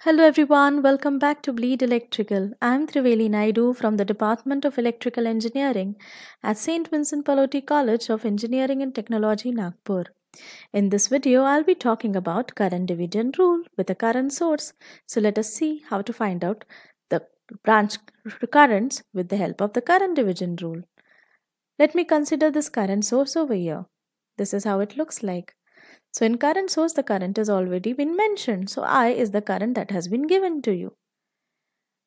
Hello everyone, welcome back to Bleed Electrical. I'm Triveli Naidu from the Department of Electrical Engineering at St. Vincent Pallotti College of Engineering and Technology, Nagpur. In this video, I'll be talking about current division rule with a current source. So let us see how to find out the branch currents with the help of the current division rule. Let me consider this current source over here. This is how it looks like. So in current source, the current has already been mentioned. So I is the current that has been given to you.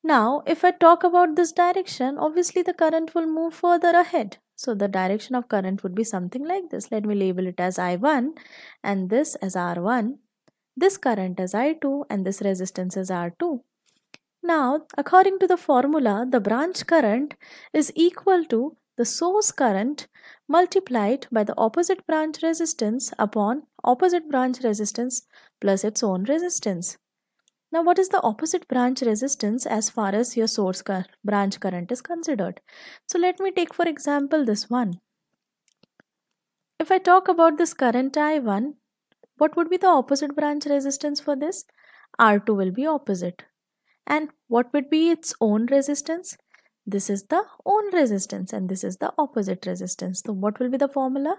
Now, if I talk about this direction, obviously the current will move further ahead. So the direction of current would be something like this. Let me label it as I1 and this as R1, this current as I2 and this resistance as R2. Now, according to the formula, the branch current is equal to the source current multiplied by the opposite branch resistance upon opposite branch resistance plus its own resistance. Now, what is the opposite branch resistance as far as your source branch current is considered? So, let me take for example this one. If I talk about this current I1, what would be the opposite branch resistance for this? R2 will be opposite. And what would be its own resistance? This is the own resistance and this is the opposite resistance. So what will be the formula?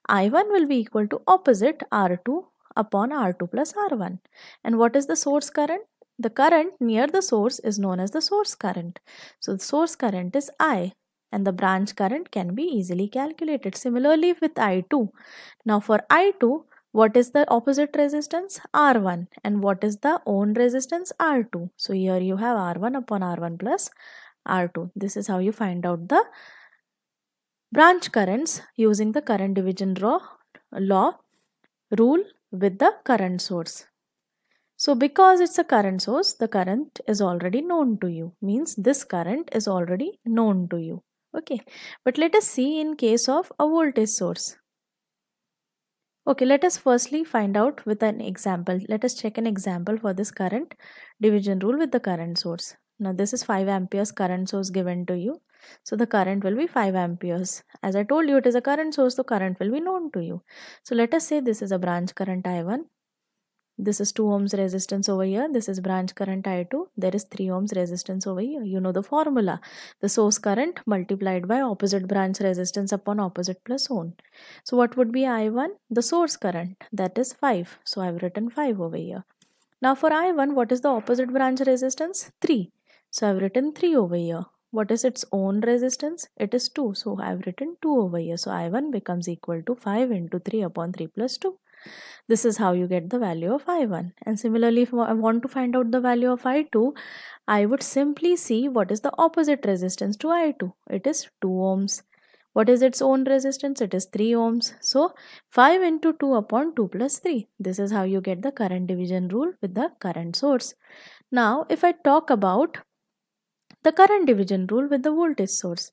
I1 will be equal to opposite R2 upon R2 plus R1. And what is the source current? The current near the source is known as the source current. So the source current is I and the branch current can be easily calculated. Similarly with I2. Now for I2, what is the opposite resistance? R1. And what is the own resistance? R2. So here you have R1 upon R1 plus R2. This is how you find out the branch currents using the current division law rule with the current source. So because it's a current source, the current is already known to you. Means this current is already known to you. Okay. But let us see in case of a voltage source. Okay, let us firstly find out with an example. Let us check an example for this current division rule with the current source. Now this is 5 amperes current source given to you. So the current will be 5 amperes. As I told you, it is a current source, so current will be known to you. So let us say this is a branch current I1. This is 2 ohms resistance over here. This is branch current I2. There is 3 ohms resistance over here. You know the formula. The source current multiplied by opposite branch resistance upon opposite plus own. So what would be I1? The source current. That is 5. So I've written 5 over here. Now for I1, what is the opposite branch resistance? 3. So I've written 3 over here. What is its own resistance? It is 2. So I've written 2 over here. So I1 becomes equal to 5 into 3 upon 3 plus 2. This is how you get the value of I1. And similarly, if I want to find out the value of I2, I would simply see what is the opposite resistance to I2. It is 2 ohms. What is its own resistance? It is 3 ohms. So 5 into 2 upon 2 plus 3. This is how you get the current division rule with the current source. Now, if I talk about the current division rule with the voltage source.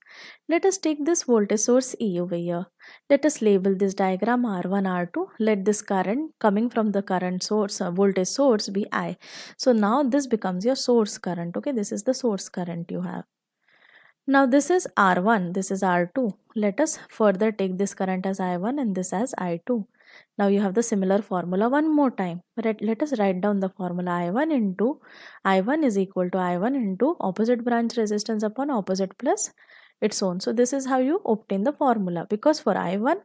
Let us take this voltage source E over here. Let us label this diagram R1, R2. Let this current coming from the current source, voltage source be I. So now this becomes your source current. Okay, this is the source current you have. Now this is R1, this is R2. Let us further take this current as I1 and this as I2. Now you have the similar formula one more time. Let us write down the formula I1 is equal to I1 into opposite branch resistance upon opposite plus its own. So this is how you obtain the formula, because for I1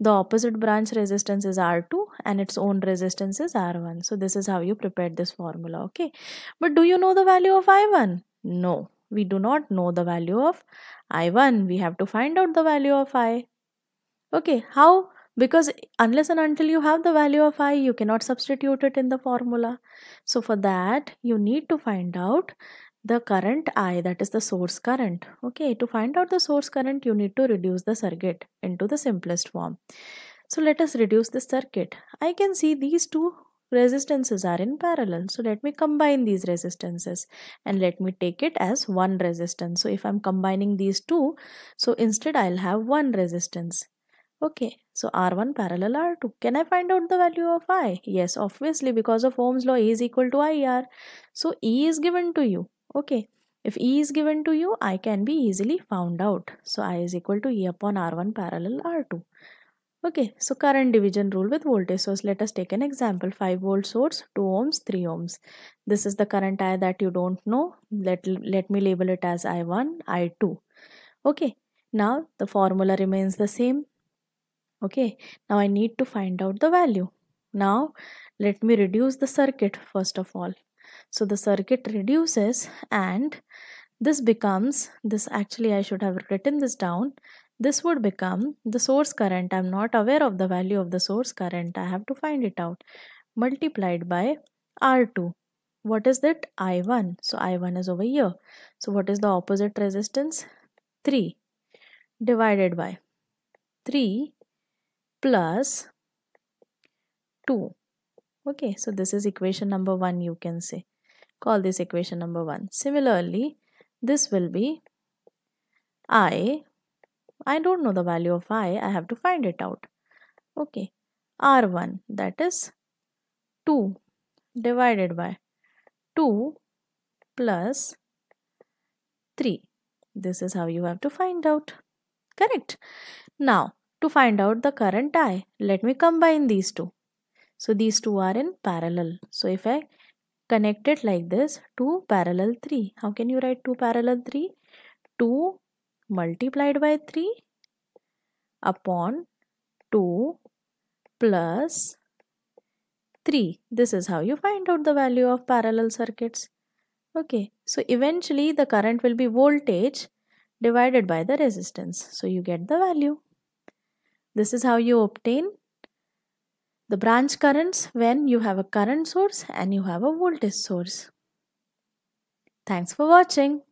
the opposite branch resistance is R2 and its own resistance is R1. So this is how you prepared this formula. Okay, but do you know the value of I1? No, we do not know the value of I1. We have to find out the value of I. Okay, how? Because unless and until you have the value of I, you cannot substitute it in the formula. So for that, you need to find out the current I, that is the source current. Okay, to find out the source current, you need to reduce the circuit into the simplest form. So let us reduce the circuit. I can see these two resistances are in parallel. So let me combine these resistances and let me take it as one resistance. So if I'm combining these two, so instead I'll have one resistance. Okay, so R1 parallel R2. Can I find out the value of I? Yes, obviously, because of Ohm's law, E is equal to IR. So E is given to you. Okay, if E is given to you, I can be easily found out. So I is equal to E upon R1 parallel R2. Okay, so current division rule with voltage source. Let us take an example. 5-volt source, 2 ohms, 3 ohms. This is the current I that you don't know. Let me label it as I1, I2. Okay, now the formula remains the same. Okay, now I need to find out the value. Now let me reduce the circuit first of all. So the circuit reduces and this becomes, this actually I should have written this down. This would become the source current. I'm not aware of the value of the source current. I have to find it out. Multiplied by R2. What is that? I1. So I1 is over here. So what is the opposite resistance? 3 divided by 3 plus 2. Okay, so this is equation number 1, you can say. Call this equation number 1. Similarly, this will be I don't know the value of I have to find it out. Okay, R1, that is 2 divided by 2 plus 3. This is how you have to find out. Correct. Now, to find out the current I, let me combine these two. So these two are in parallel. So if I connect it like this, 2 parallel 3. How can you write 2 parallel 3? 2 multiplied by 3 upon 2 plus 3. This is how you find out the value of parallel circuits. Okay, so eventually the current will be voltage divided by the resistance. So you get the value. This is how you obtain the branch currents when you have a current source and you have a voltage source. Thanks for watching.